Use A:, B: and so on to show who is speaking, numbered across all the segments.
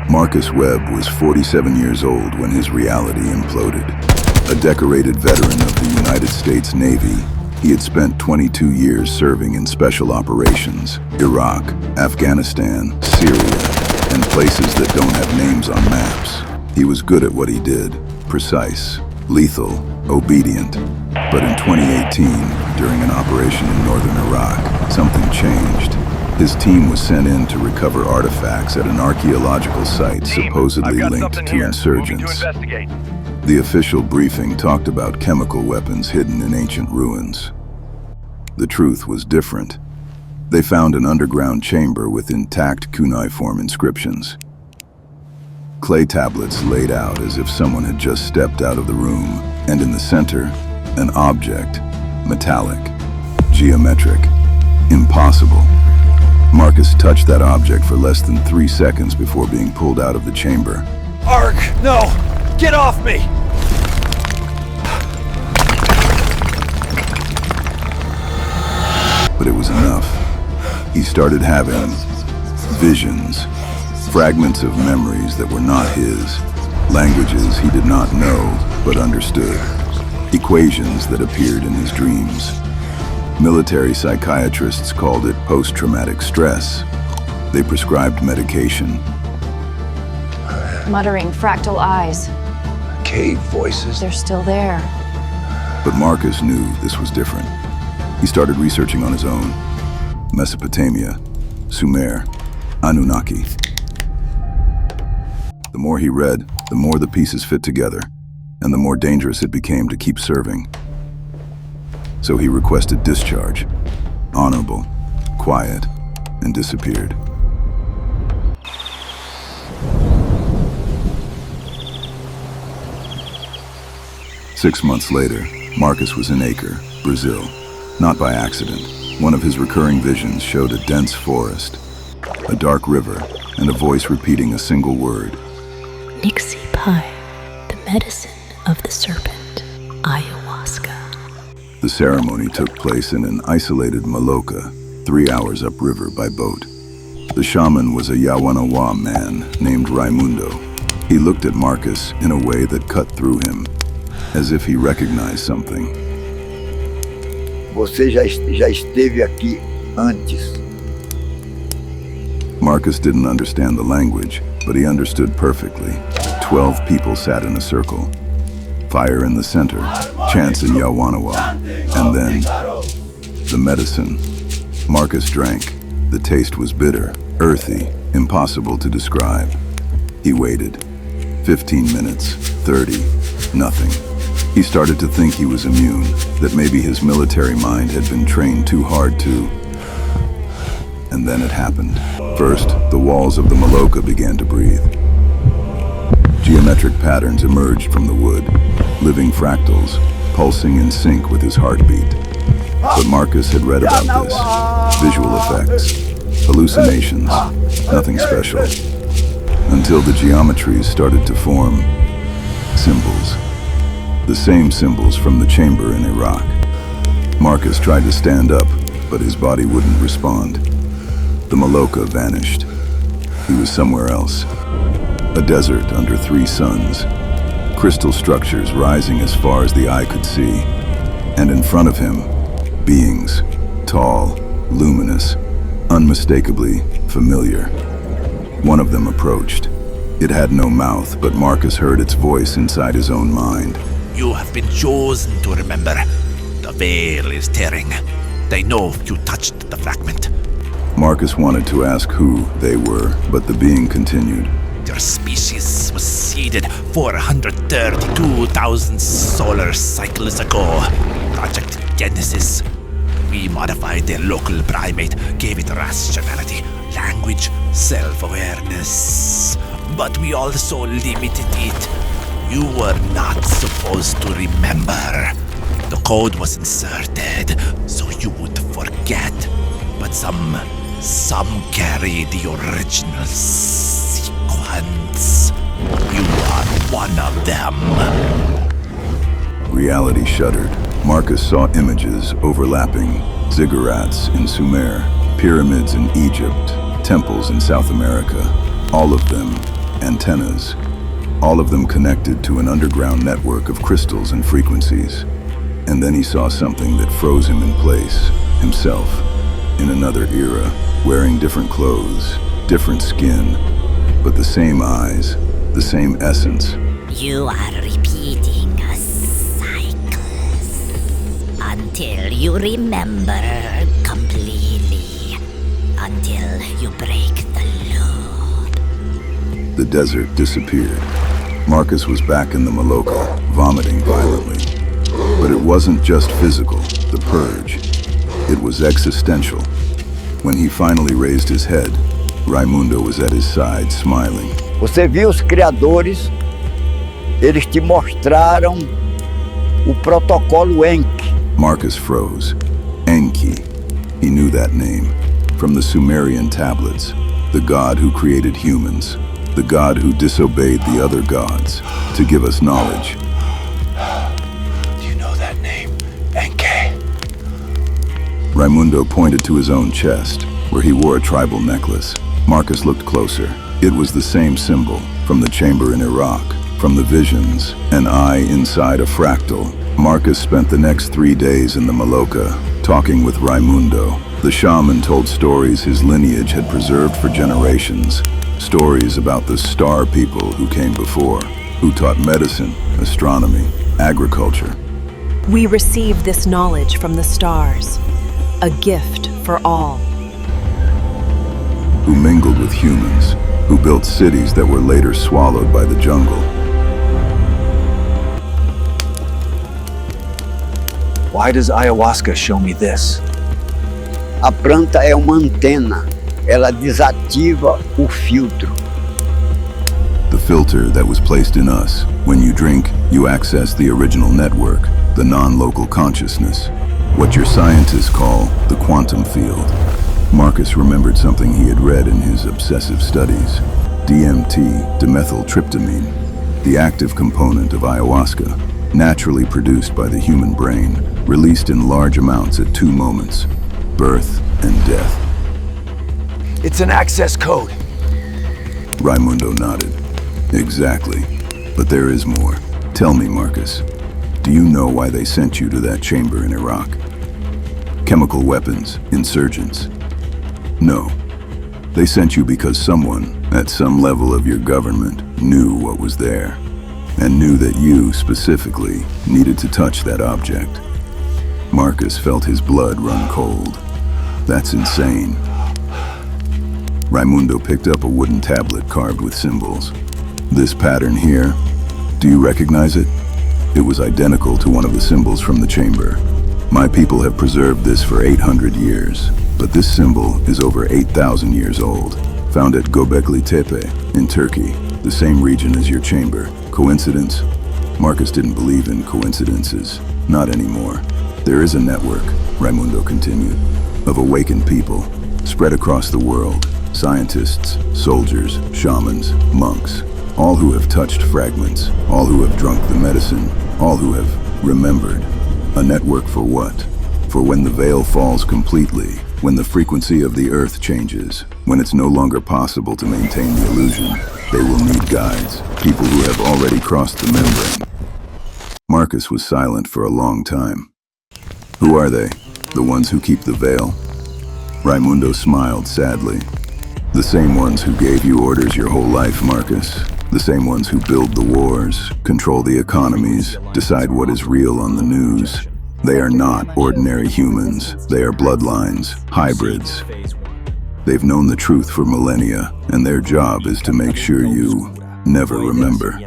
A: Marcus Webb was 47 years old when his reality imploded. A decorated veteran of the United States Navy, he had spent 22 years serving in special operations, Iraq, Afghanistan, Syria, and places that don't have names on maps. He was good at what he did, precise, lethal, obedient. But in 2018, during an operation in northern Iraq, something changed. His team was sent in to recover artifacts at an archaeological site supposedly linked to insurgents. The official briefing talked about chemical weapons hidden in ancient ruins. The truth was different. They found an underground chamber with intact cuneiform inscriptions. Clay tablets laid out as if someone had just stepped out of the room, and in the center, an object, metallic, geometric, impossible. Marcus touched that object for less than 3 seconds before being pulled out of the chamber.
B: Ark, no! Get off me!
A: But it was enough. He started having visions, fragments of memories that were not his, languages he did not know but understood, equations that appeared in his dreams. Military psychiatrists called it post-traumatic stress. They prescribed medication.
C: Muttering fractal eyes.
D: Cave voices.
C: They're still there.
A: But Marcus knew this was different. He started researching on his own. Mesopotamia, Sumer, Anunnaki. The more he read, the more the pieces fit together, and the more dangerous it became to keep serving. So he requested discharge, honorable, quiet, and disappeared. Six months later, Marcus was in Acre, Brazil. Not by accident. One of his recurring visions showed a dense forest, a dark river, and a voice repeating a single word.
E: Nixie Pie, the medicine of the serpent, Ayahuasca.
A: The ceremony took place in an isolated Maloka, 3 hours upriver by boat. The shaman was a Yawanawa man named Raimundo. He looked at Marcus in a way that cut through him, as if he recognized something.
D: Você já esteve aqui antes.
A: Marcus didn't understand the language, but he understood perfectly. 12 people sat in a circle. Fire in the center, chants in Yawanawa, and then the medicine. Marcus drank. The taste was bitter, earthy, impossible to describe. He waited. 15 minutes, 30, nothing. He started to think he was immune, that maybe his military mind had been trained too hard to. And then it happened. First, the walls of the Maloka began to breathe. Geometric patterns emerged from the wood, living fractals, pulsing in sync with his heartbeat. But Marcus had read about this. Visual effects, hallucinations, nothing special. Until the geometries started to form symbols. The same symbols from the chamber in Iraq. Marcus tried to stand up, but his body wouldn't respond. The Maloka vanished. He was somewhere else. A desert under 3 suns. Crystal structures rising as far as the eye could see. And in front of him, beings, tall, luminous, unmistakably familiar. One of them approached. It had no mouth, but Marcus heard its voice inside his own mind.
F: You have been chosen to remember. The veil is tearing. They know you touched the fragment.
A: Marcus wanted to ask who they were, but the being continued.
F: Your species was seeded 432,000 solar cycles ago. Project Genesis. We modified their local primate, gave it rationality, language, self-awareness. But we also limited it. You were not supposed to remember. The code was inserted so you would forget. But some carry the original sequence. You are one of them.
A: Reality shuddered. Marcus saw images overlapping. Ziggurats in Sumer, pyramids in Egypt, temples in South America. All of them antennas, all of them connected to an underground network of crystals and frequencies. And then he saw something that froze him in place, himself, in another era, wearing different clothes, different skin, but the same eyes, the same essence.
E: You are repeating a cycle until you remember completely, until you break the loop.
A: The desert disappeared. Marcus was back in the Maloka, vomiting violently. But it wasn't just physical, the purge. It was existential. When he finally raised his head, Raimundo was at his side, smiling.
D: Você viu os criadores, eles te mostraram o protocolo Enki.
A: Marcus froze. Enki. He knew that name. From the Sumerian tablets. The god who created humans. The god who disobeyed the other gods to give us knowledge.
B: Do you know that name? Enki.
A: Raimundo pointed to his own chest, where he wore a tribal necklace. Marcus looked closer. It was the same symbol, from the chamber in Iraq, from the visions, an eye inside a fractal. Marcus spent the next 3 days in the Maloka, talking with Raimundo. The shaman told stories his lineage had preserved for generations. Stories about the star people who came before, who taught medicine, astronomy, agriculture.
G: We receive this knowledge from the stars, a gift for all.
A: Who mingled with humans, who built cities that were later swallowed by the jungle.
B: Why does ayahuasca show me this?
D: A planta é uma antena, ela desativa o filtro.
A: The filter that was placed in us. When you drink, you access the original network, the non-local consciousness, what your scientists call the quantum field. Marcus remembered something he had read in his obsessive studies. DMT, dimethyltryptamine, the active component of ayahuasca, naturally produced by the human brain, released in large amounts at 2 moments, birth and death.
B: It's an access code.
A: Raimundo nodded. Exactly. But there is more. Tell me, Marcus, do you know why they sent you to that chamber in Iraq? Chemical weapons, insurgents. No. They sent you because someone, at some level of your government, knew what was there, and knew that you, specifically, needed to touch that object. Marcus felt his blood run cold. That's insane. Raimundo picked up a wooden tablet carved with symbols. This pattern here, do you recognize it? It was identical to one of the symbols from the chamber. My people have preserved this for 800 years, but this symbol is over 8,000 years old. Found at Göbekli Tepe in Turkey, the same region as your chamber. Coincidence? Marcus didn't believe in coincidences. Not anymore. There is a network, Raimundo continued, of awakened people, spread across the world. Scientists, soldiers, shamans, monks, all who have touched fragments, all who have drunk the medicine, all who have remembered. A network for what? For when the veil falls completely, when the frequency of the earth changes, when it's no longer possible to maintain the illusion, they will need guides, people who have already crossed the membrane. Marcus was silent for a long time. Who are they? The ones who keep the veil? Raimundo smiled sadly. The same ones who gave you orders your whole life, Marcus. The same ones who build the wars, control the economies, decide what is real on the news. They are not ordinary humans. They are bloodlines, hybrids. They've known the truth for millennia, and their job is to make sure you never remember.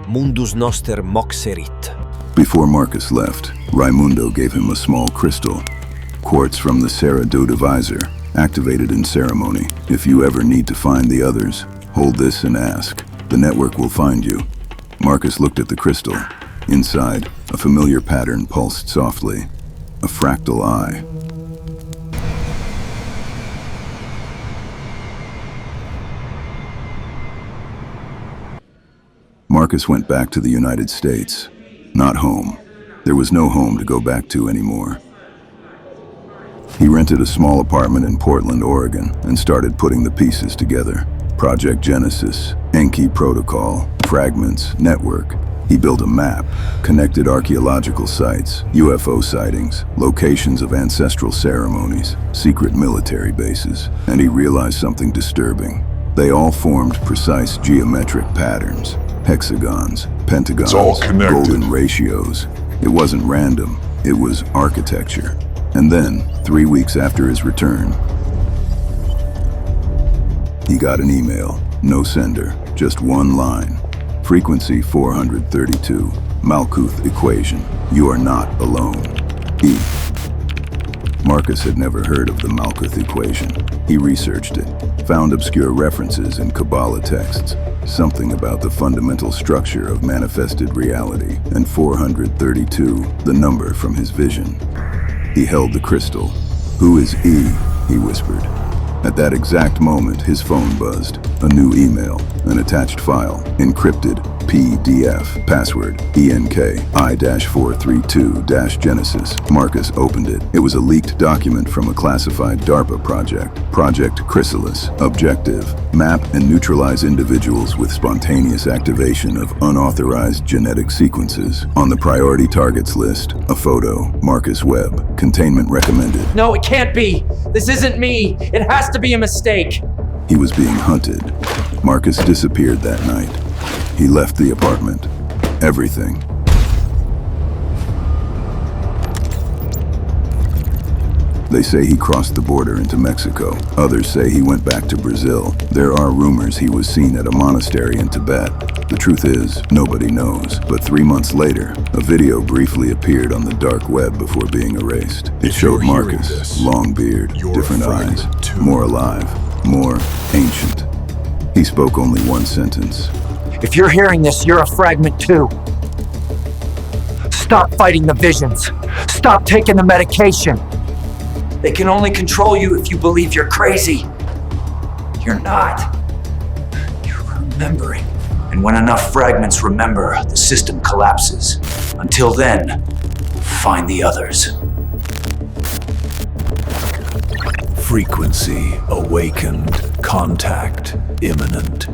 H: Mundus noster moxerit.
A: Before Marcus left, Raimundo gave him a small crystal, quartz from the Serra do Divisor, activated in ceremony. If you ever need to find the others, hold this and ask. The network will find you. Marcus looked at the crystal. Inside, a familiar pattern pulsed softly. A fractal eye. Marcus went back to the United States. Not home. There was no home to go back to anymore. He rented a small apartment in Portland, Oregon, and started putting the pieces together. Project Genesis, Enki Protocol, Fragments, Network. He built a map, connected archaeological sites, UFO sightings, locations of ancestral ceremonies, secret military bases, and he realized something disturbing. They all formed precise geometric patterns, hexagons, pentagons,
I: It's all connected.
A: golden ratios. It wasn't random, it was architecture. And then, 3 weeks after his return, he got an email. No sender, just one line. Frequency 432, Malkuth equation. You are not alone. E. Marcus had never heard of the Malkuth equation. He researched it, found obscure references in Kabbalah texts, something about the fundamental structure of manifested reality, and 432, the number from his vision. He held the crystal. Who is E? He whispered. At that exact moment, his phone buzzed. A new email, an attached file, encrypted, PDF, password, ENK-I-432-Genesis. Marcus opened it. It was a leaked document from a classified DARPA project. Project Chrysalis. Objective: map and neutralize individuals with spontaneous activation of unauthorized genetic sequences. On the priority targets list, a photo, Marcus Webb. Containment recommended.
J: No, it can't be. This isn't me. It has to be a mistake.
A: He was being hunted. Marcus disappeared that night. He left the apartment. Everything. They say he crossed the border into Mexico. Others say he went back to Brazil. There are rumors he was seen at a monastery in Tibet. The truth is, nobody knows. But 3 months later, a video briefly appeared on the dark web before being erased. It showed Marcus, long beard, different eyes, more alive, more ancient. He spoke only one sentence.
J: If you're hearing this, you're a fragment too. Stop fighting the visions. Stop taking the medication. They can only control you if you believe you're crazy. You're not. You're remembering. And when enough fragments remember, the system collapses. Until then, find the others.
B: Frequency awakened. Contact imminent.